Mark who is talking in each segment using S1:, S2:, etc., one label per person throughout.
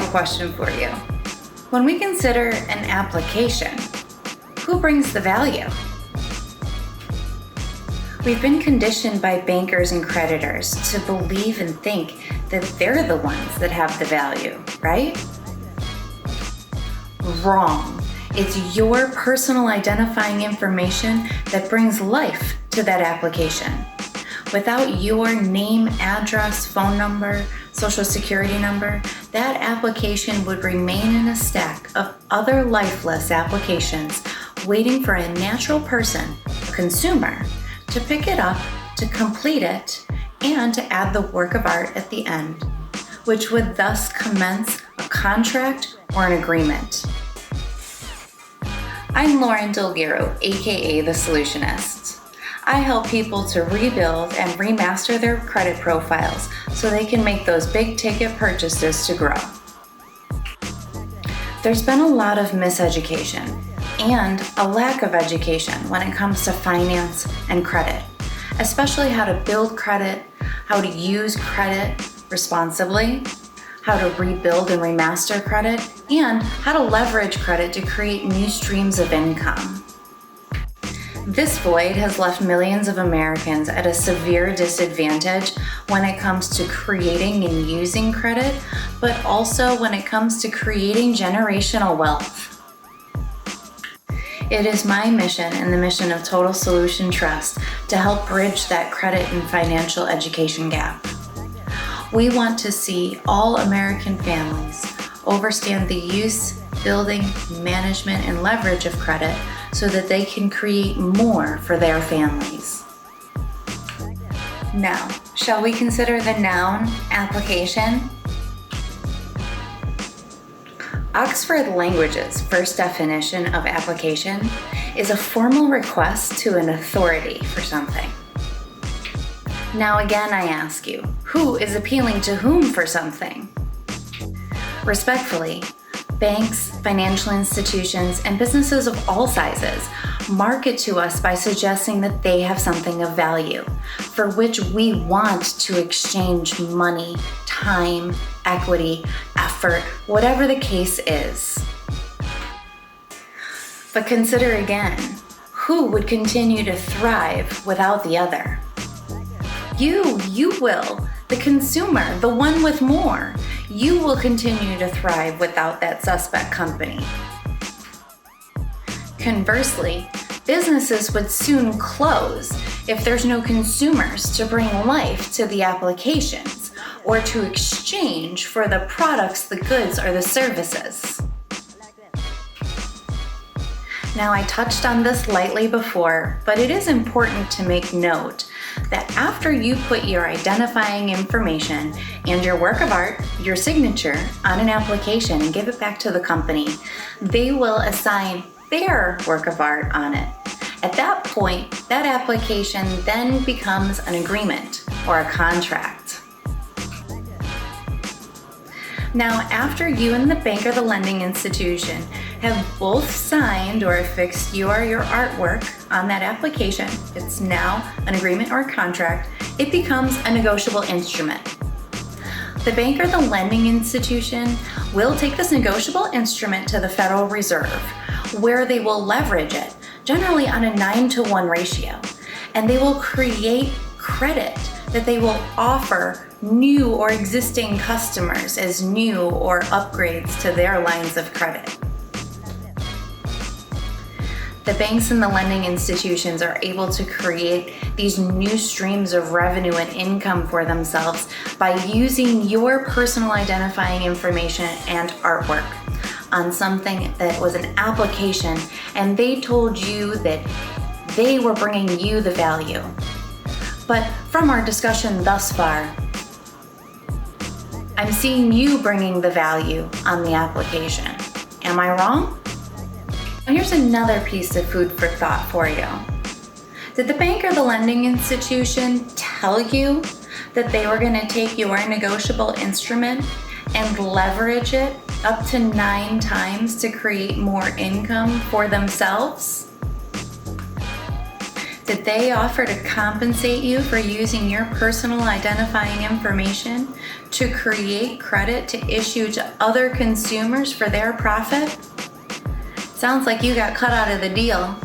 S1: question for you. When we consider an application, who brings the value? We've been conditioned by bankers and creditors to believe and think that they're the ones that have the value, right? Wrong. It's your personal identifying information that brings life to that application. Without your name, address, phone number, social security number, that application would remain in a stack of other lifeless applications waiting for a natural person, a consumer, to pick it up, to complete it, and to add the work of art at the end, which would thus commence a contract or an agreement. I'm Lauren Delgiro, aka The Solutionist. I help people to rebuild and remaster their credit profiles so they can make those big ticket purchases to grow. There's been a lot of miseducation and a lack of education when it comes to finance and credit, especially how to build credit, how to use credit responsibly, how to rebuild and remaster credit, and how to leverage credit to create new streams of income. This void has left millions of Americans at a severe disadvantage when it comes to creating and using credit, but also when it comes to creating generational wealth. It is my mission and the mission of Total Solution Trust to help bridge that credit and financial education gap. We want to see all American families understand the use, building, management, and leverage of credit so that they can create more for their families. Now, shall we consider the noun application? Oxford Language's first definition of application is a formal request to an authority for something. Now again, I ask you, who is appealing to whom for something? Respectfully, banks, financial institutions, and businesses of all sizes market to us by suggesting that they have something of value, for which we want to exchange money, time, equity, effort, whatever the case is. But consider again, who would continue to thrive without the other? You will. The consumer, the one with more. You will continue to thrive without that suspect company. Conversely, businesses would soon close if there's no consumers to bring life to the applications or to exchange for the products, the goods, or the services. Now, I touched on this lightly before, but it is important to make note that after you put your identifying information and your work of art, your signature, on an application and give it back to the company, they will assign their work of art on it. At that point, that application then becomes an agreement or a contract. Now, after you and the bank or the lending institution have both signed or affixed your artwork on that application, it's now an agreement or a contract, it becomes a negotiable instrument. The bank or the lending institution will take this negotiable instrument to the Federal Reserve, where they will leverage it, generally on a 9-to-1 ratio, and they will create credit that they will offer new or existing customers as new or upgrades to their lines of credit. The banks and the lending institutions are able to create these new streams of revenue and income for themselves by using your personal identifying information and artwork on something that was an application, and they told you that they were bringing you the value. But from our discussion thus far, I'm seeing you bringing the value on the application. Am I wrong? And here's another piece of food for thought for you. Did the bank or the lending institution tell you that they were going to take your negotiable instrument and leverage it up to 9 times to create more income for themselves? Did they offer to compensate you for using your personal identifying information to create credit to issue to other consumers for their profit? Sounds like you got cut out of the deal.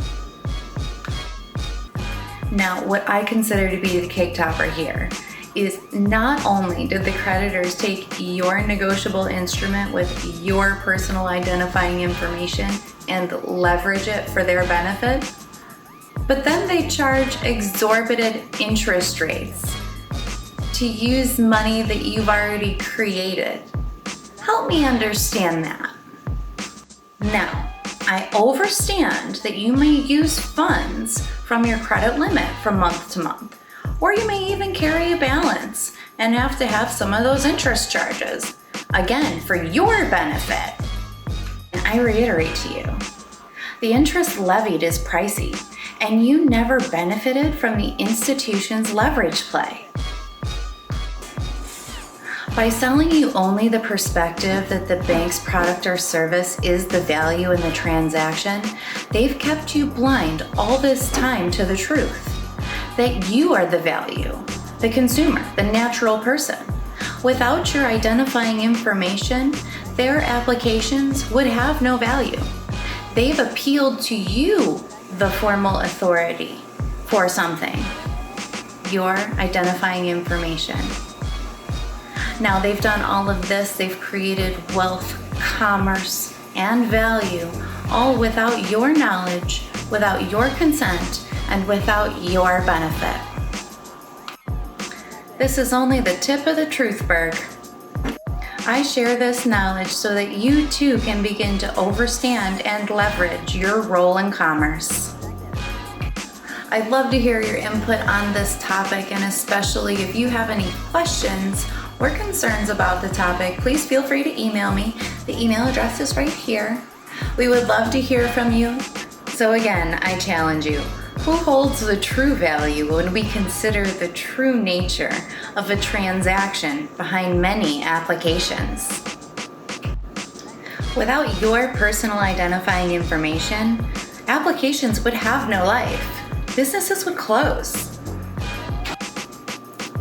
S1: Now, what I consider to be the cake topper here is not only did the creditors take your negotiable instrument with your personal identifying information and leverage it for their benefit, but then they charge exorbitant interest rates to use money that you've already created. Help me understand that. Now, I understand that you may use funds from your credit limit from month to month, or you may even carry a balance and have to have some of those interest charges, again, for your benefit. And I reiterate to you, the interest levied is pricey, and you never benefited from the institution's leverage play. By selling you only the perspective that the bank's product or service is the value in the transaction, they've kept you blind all this time to the truth, that you are the value, the consumer, the natural person. Without your identifying information, their applications would have no value. They've appealed to you, the formal authority, for something, your identifying information. Now, they've done all of this, they've created wealth, commerce, and value, all without your knowledge, without your consent, and without your benefit. This is only the tip of the truthberg. I share this knowledge so that you too can begin to understand and leverage your role in commerce. I'd love to hear your input on this topic, and especially if you have any questions or concerns about the topic, please feel free to email me. The email address is right here. We would love to hear from you. So again, I challenge you. Who holds the true value when we consider the true nature of a transaction behind many applications? Without your personal identifying information, applications would have no life. Businesses would close.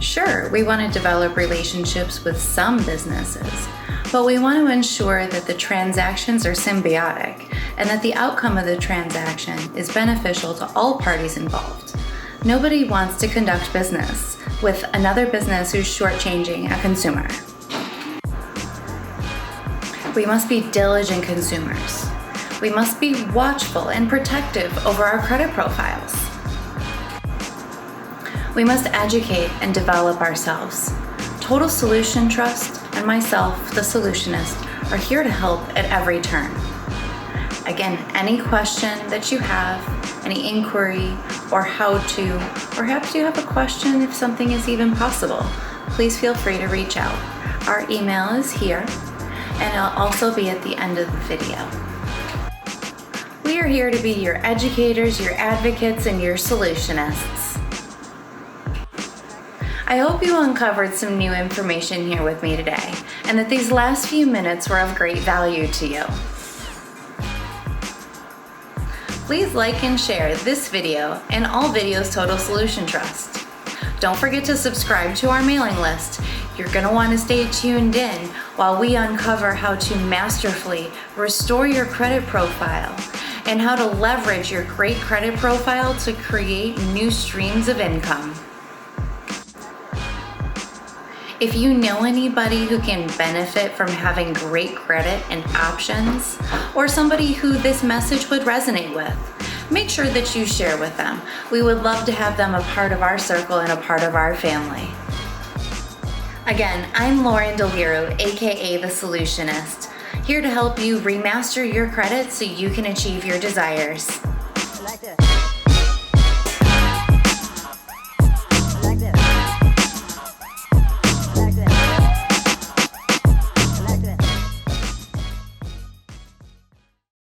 S1: Sure, we want to develop relationships with some businesses, but we want to ensure that the transactions are symbiotic and that the outcome of the transaction is beneficial to all parties involved. Nobody wants to conduct business with another business who's shortchanging a consumer. We must be diligent consumers. We must be watchful and protective over our credit profiles. We must educate and develop ourselves. Total Solution Trust and myself, the Solutionist, are here to help at every turn. Again, any question that you have, any inquiry or how to, or perhaps you have a question if something is even possible, please feel free to reach out. Our email is here, and it'll also be at the end of the video. We are here to be your educators, your advocates, and your solutionists. I hope you uncovered some new information here with me today, and that these last few minutes were of great value to you. Please like and share this video and all videos Total Solution Trust. Don't forget to subscribe to our mailing list. You're going to want to stay tuned in while we uncover how to masterfully restore your credit profile and how to leverage your great credit profile to create new streams of income. If you know anybody who can benefit from having great credit and options, or somebody who this message would resonate with, make sure that you share with them. We would love to have them a part of our circle and a part of our family. Again, I'm Lauren Delgiro, aka The Solutionist, here to help you remaster your credit so you can achieve your desires.